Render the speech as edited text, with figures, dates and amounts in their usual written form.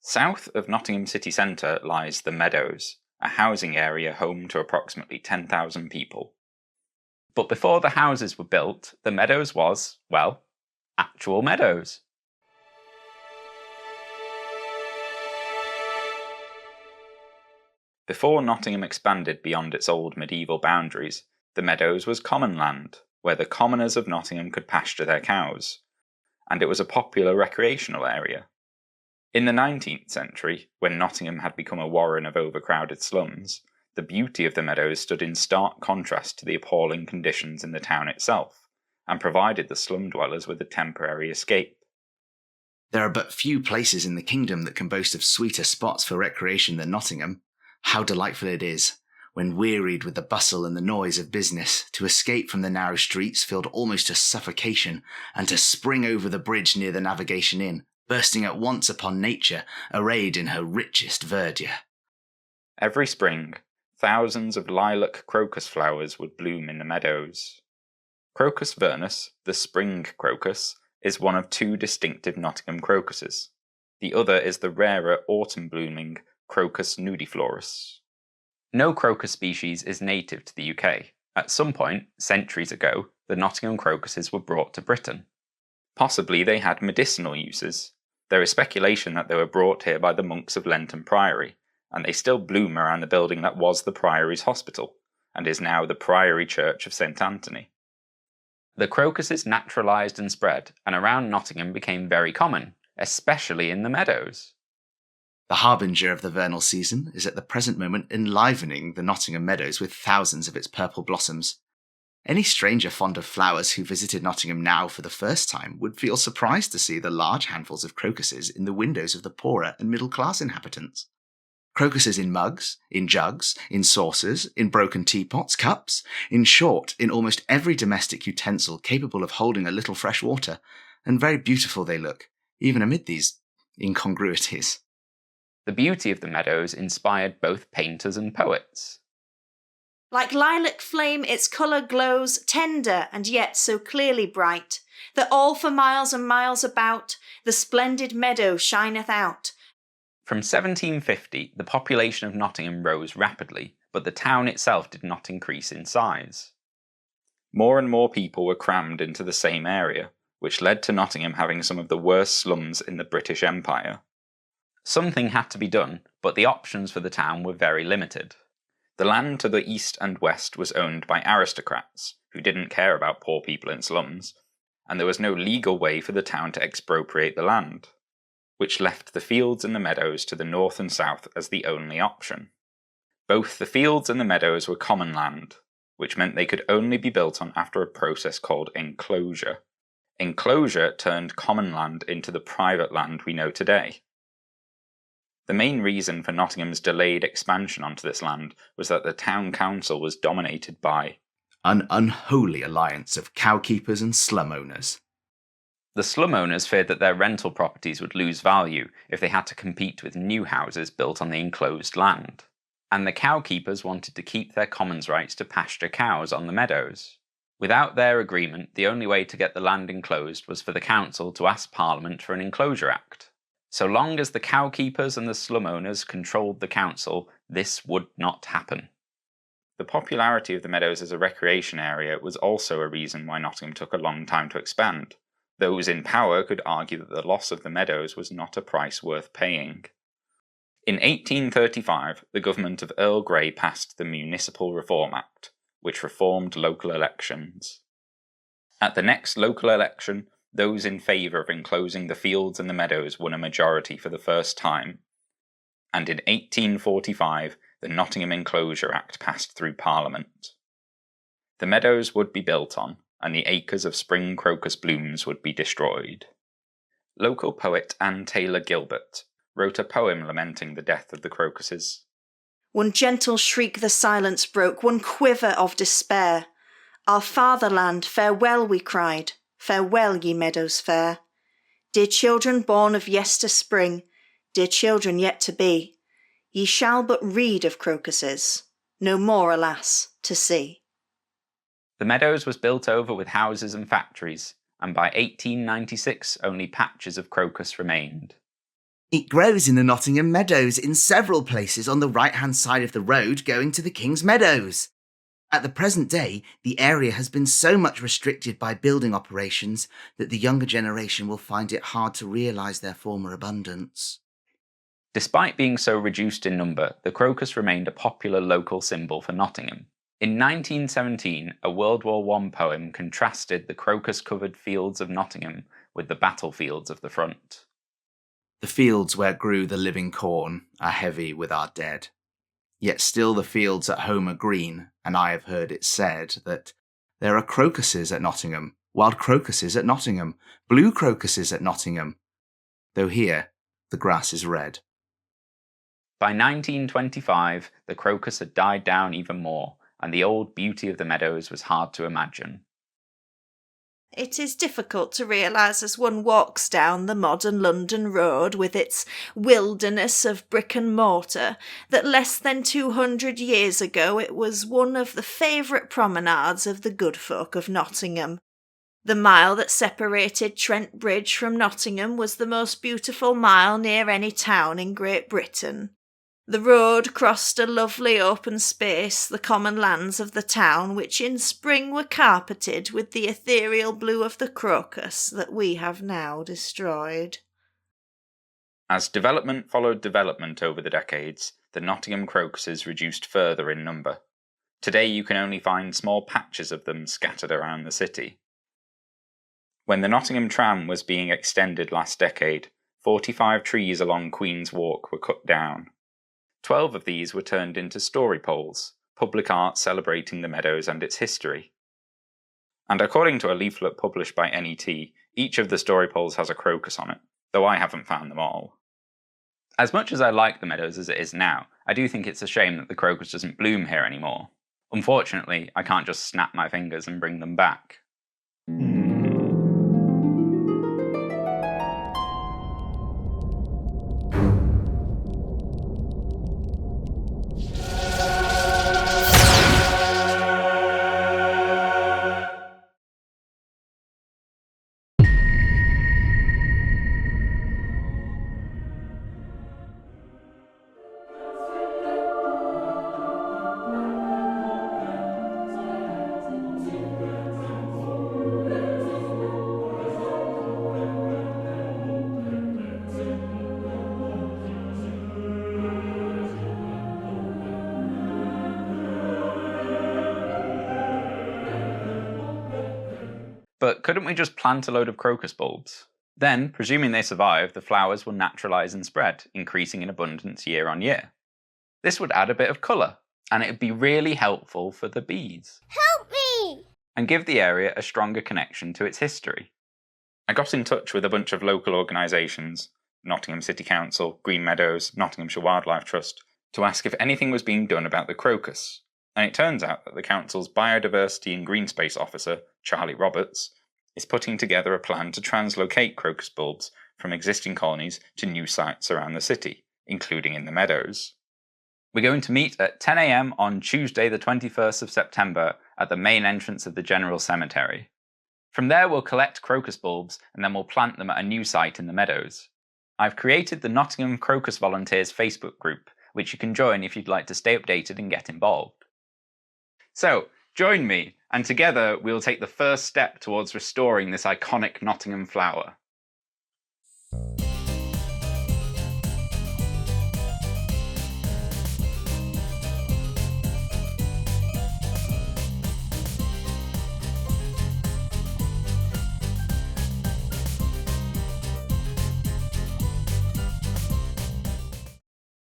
South of Nottingham city centre lies the Meadows, a housing area home to approximately 10,000 people. But before the houses were built, the Meadows was, well, actual meadows. Before Nottingham expanded beyond its old medieval boundaries, the Meadows was common land, where the commoners of Nottingham could pasture their cows, and it was a popular recreational area. In the 19th century, when Nottingham had become a warren of overcrowded slums, the beauty of the Meadows stood in stark contrast to the appalling conditions in the town itself, and provided the slum dwellers with a temporary escape. There are but few places in the kingdom that can boast of sweeter spots for recreation than Nottingham. How delightful it is, when wearied with the bustle and the noise of business, to escape from the narrow streets filled almost to suffocation, and to spring over the bridge near the Navigation Inn, bursting at once upon nature, arrayed in her richest verdure. Every spring, thousands of lilac crocus flowers would bloom in the meadows. Crocus vernus, the spring crocus, is one of two distinctive Nottingham crocuses. The other is the rarer autumn-blooming Crocus nudiflorus. No crocus species is native to the UK. At some point, centuries ago, the Nottingham crocuses were brought to Britain. Possibly they had medicinal uses. There is speculation that they were brought here by the monks of Lenton Priory, and they still bloom around the building that was the Priory's hospital, and is now the Priory Church of St Anthony. The crocuses naturalised and spread, and around Nottingham became very common, especially in the meadows. The harbinger of the vernal season is at the present moment enlivening the Nottingham meadows with thousands of its purple blossoms. Any stranger fond of flowers who visited Nottingham now for the first time would feel surprised to see the large handfuls of crocuses in the windows of the poorer and middle-class inhabitants. Crocuses in mugs, in jugs, in saucers, in broken teapots, cups, in short, in almost every domestic utensil capable of holding a little fresh water, and very beautiful they look, even amid these incongruities. The beauty of the meadows inspired both painters and poets. Like lilac flame its colour glows, tender and yet so clearly bright, that all for miles and miles about the splendid meadow shineth out. From 1750, the population of Nottingham rose rapidly, but the town itself did not increase in size. More and more people were crammed into the same area, which led to Nottingham having some of the worst slums in the British Empire. Something had to be done, but the options for the town were very limited. The land to the east and west was owned by aristocrats, who didn't care about poor people in slums, and there was no legal way for the town to expropriate the land, which left the fields and the meadows to the north and south as the only option. Both the fields and the meadows were common land, which meant they could only be built on after a process called enclosure. Enclosure turned common land into the private land we know today. The main reason for Nottingham's delayed expansion onto this land was that the town council was dominated by an unholy alliance of cowkeepers and slum owners. The slum owners feared that their rental properties would lose value if they had to compete with new houses built on the enclosed land, and the cowkeepers wanted to keep their commons rights to pasture cows on the meadows. Without their agreement, the only way to get the land enclosed was for the council to ask Parliament for an Enclosure Act. So long as the cowkeepers and the slum owners controlled the council, this would not happen. The popularity of the meadows as a recreation area was also a reason why Nottingham took a long time to expand. Those in power could argue that the loss of the meadows was not a price worth paying. In 1835, the government of Earl Grey passed the Municipal Reform Act, which reformed local elections. At the next local election, those in favour of enclosing the fields and the meadows won a majority for the first time, and in 1845 the Nottingham Enclosure Act passed through Parliament. The meadows would be built on, and the acres of spring crocus blooms would be destroyed. Local poet Anne Taylor Gilbert wrote a poem lamenting the death of the crocuses. One gentle shriek the silence broke, one quiver of despair. Our fatherland, farewell, we cried. Farewell, ye meadows fair. Dear children born of yester spring, dear children yet to be, ye shall but read of crocuses, no more, alas, to see. The meadows was built over with houses and factories, and by 1896 only patches of crocus remained. It grows in the Nottingham Meadows in several places on the right-hand side of the road going to the King's Meadows. At the present day, the area has been so much restricted by building operations that the younger generation will find it hard to realise their former abundance. Despite being so reduced in number, the crocus remained a popular local symbol for Nottingham. In 1917, a World War I poem contrasted the crocus-covered fields of Nottingham with the battlefields of the front. The fields where grew the living corn are heavy with our dead. Yet still the fields at home are green, and I have heard it said that there are crocuses at Nottingham, wild crocuses at Nottingham, blue crocuses at Nottingham, though here the grass is red. By 1925, the crocus had died down even more, and the old beauty of the meadows was hard to imagine. It is difficult to realise as one walks down the modern London road with its wilderness of brick and mortar that less than 200 years ago it was one of the favourite promenades of the good folk of Nottingham. The mile that separated Trent Bridge from Nottingham was the most beautiful mile near any town in Great Britain. The road crossed a lovely open space, the common lands of the town, which in spring were carpeted with the ethereal blue of the crocus that we have now destroyed. As development followed development over the decades, the Nottingham crocuses reduced further in number. Today you can only find small patches of them scattered around the city. When the Nottingham tram was being extended last decade, 45 trees along Queen's Walk were cut down. 12 of these were turned into story poles, public art celebrating the meadows and its history. And according to a leaflet published by NET, each of the story poles has a crocus on it, though I haven't found them all. As much as I like the meadows as it is now, I do think it's a shame that the crocus doesn't bloom here anymore. Unfortunately, I can't just snap my fingers and bring them back. But couldn't we just plant a load of crocus bulbs? Then, presuming they survive, the flowers will naturalise and spread, increasing in abundance year on year. This would add a bit of colour, and it would be really helpful for the bees. Help me! And give the area a stronger connection to its history. I got in touch with a bunch of local organisations, Nottingham City Council, Green Meadows, Nottinghamshire Wildlife Trust, to ask if anything was being done about the crocus. And it turns out that the council's Biodiversity and Green Space Officer, Charlie Roberts, is putting together a plan to translocate crocus bulbs from existing colonies to new sites around the city, including in the meadows. We're going to meet at 10 AM on Tuesday the 21st of September at the main entrance of the General Cemetery. From there we'll collect crocus bulbs and then we'll plant them at a new site in the meadows. I've created the Nottingham Crocus Volunteers Facebook group, which you can join if you'd like to stay updated and get involved. So, join me, and together we'll take the first step towards restoring this iconic Nottingham flower.